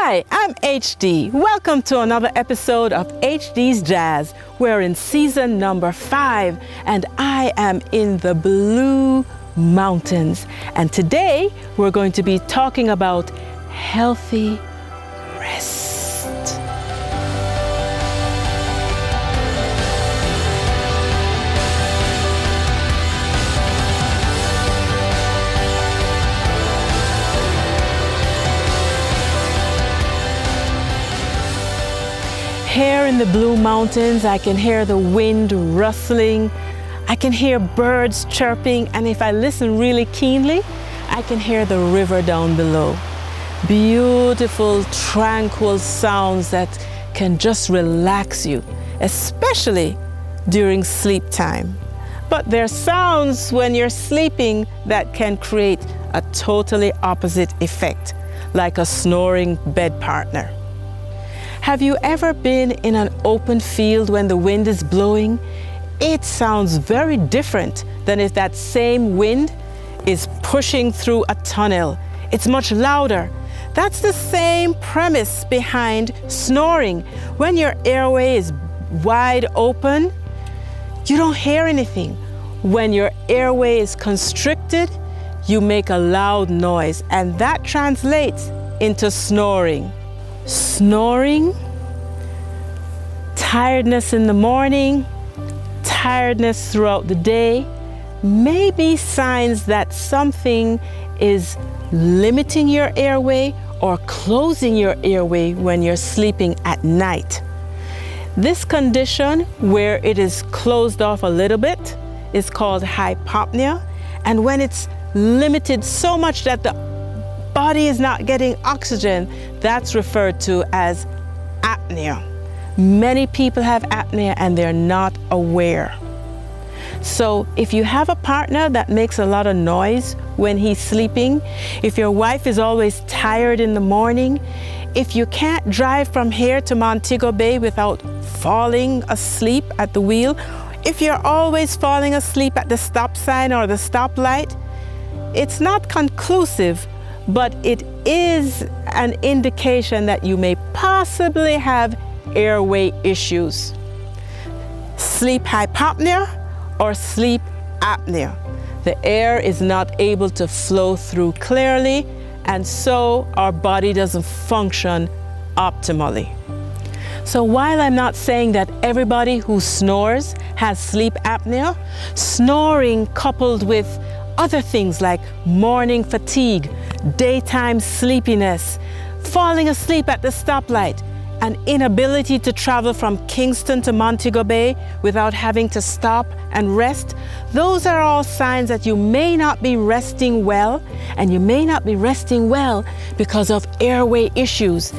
Hi, I'm HD. Welcome to another episode of HD's Jazz. We're in season number 5 and I am in the Blue Mountains. And today we're going to be talking about healthy rest. Here in the Blue Mountains, I can hear the wind rustling, I can hear birds chirping, and if I listen really keenly, I can hear the river down below. Beautiful, tranquil sounds that can just relax you, especially during sleep time. But there are sounds when you're sleeping that can create a totally opposite effect, like a snoring bed partner. Have you ever been in an open field when the wind is blowing? It sounds very different than if that same wind is pushing through a tunnel. It's much louder. That's the same premise behind snoring. When your airway is wide open, you don't hear anything. When your airway is constricted, you make a loud noise, and that translates into snoring. Snoring, tiredness in the morning, tiredness throughout the day may be signs that something is limiting your airway or closing your airway when you're sleeping at night. This condition, where it is closed off a little bit, is called hypopnea, and when it's limited so much that the body is not getting oxygen, that's referred to as apnea. Many people have apnea and they're not aware. So if you have a partner that makes a lot of noise when he's sleeping, if your wife is always tired in the morning, if you can't drive from here to Montego Bay without falling asleep at the wheel, if you're always falling asleep at the stop sign or the stoplight, it's not conclusive, but it is an indication that you may possibly have airway issues. Sleep hypopnea or sleep apnea. The air is not able to flow through clearly, and so our body doesn't function optimally. So while I'm not saying that everybody who snores has sleep apnea, snoring coupled with other things like morning fatigue, daytime sleepiness, falling asleep at the stoplight, an inability to travel from Kingston to Montego Bay without having to stop and rest, those are all signs that you may not be resting well, and you may not be resting well because of airway issues.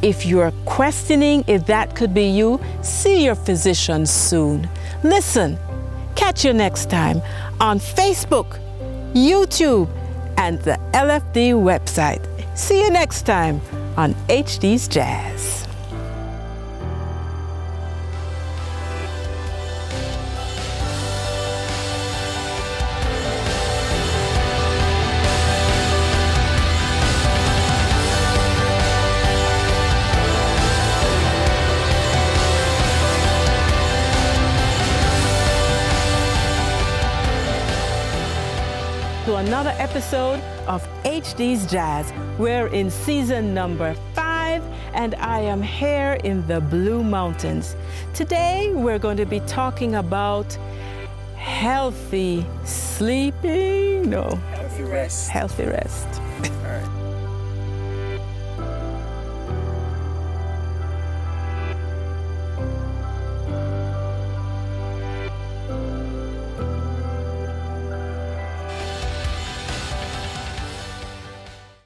If you're questioning if that could be you, see your physician soon. Listen, catch you next time on Facebook, YouTube, and the LFD website. See you next time on HD's Jazz. To another episode of HD's Jazz. We're in season number 5 and I am here in the Blue Mountains. Today we're going to be talking about healthy sleeping. No. Healthy rest. Healthy rest. All right.